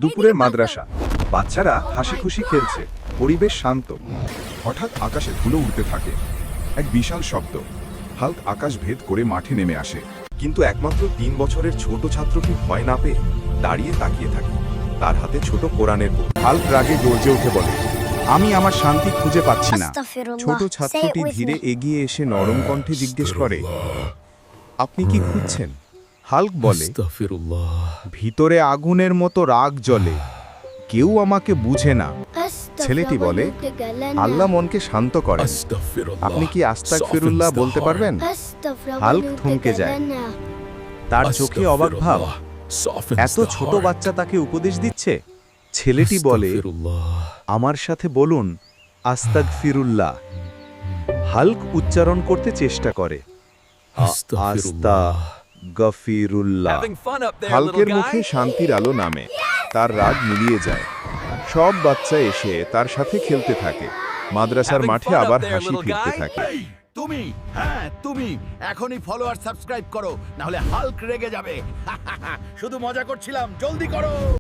দুপুরে মাদ্রাসা, বাচ্চারা হাসি খুশি খেলছে, পরিবেশ শান্ত। হঠাৎ আকাশে ধুলো উড়তে থাকে। এক বিশাল শব্দ। হাল্ক আকাশ ভেদ করে মাঠে নেমে আসে। কিন্তু একমাত্র 3 বছরের ছোট ছাত্রটি ভয় না পেয়ে দাঁড়িয়ে তাকিয়ে থাকে। তার হাতে ছোট কোরআনের বই। হাল্ক রাগে গর্জে উঠে বলে, আমি আমার শান্তি খুঁজে পাচ্ছি না। ছোট ছাত্রটি ধীরে এগিয়ে এসে নরম কণ্ঠে জিজ্ঞেস করে, আপনি কি খুঁজছেন? হাল্ক বলে, ভিতরে আগুনের মতো রাগ জ্বলে, কেউ আমাকে বুঝে না। ছেলেটি বলে, আল্লাহ মনকে শান্ত করেন। আপনি কি আস্তাগফিরুল্লাহ বলতে পারবেন? হাল্ক থমকে যায়। তার চোখে অবাক ভাব। এত ছোট বাচ্চা তাকে উপদেশ দিচ্ছে। ছেলেটি বলে, আমার সাথে বলুন আস্তাগফিরুল্লাহ। হাল্ক উচ্চারণ করতে চেষ্টা করে, আস্তাগফিরুল্লাহ। হাল্কের মুখে শান্তির আলো নামে, তার রাগ মিলিয়ে যায়। সব বাচ্চা এসে তার সাথে খেলতে থাকে। মাদ্রাসার মাঠে আবার হাসি ফিরতে থাকে। তুমি তুমি এখনই ফলো আর সাবস্ক্রাইব করো, না হলে হাল্ক রেগে যাবে। শুধু মজা করছিলাম, জলদি করো।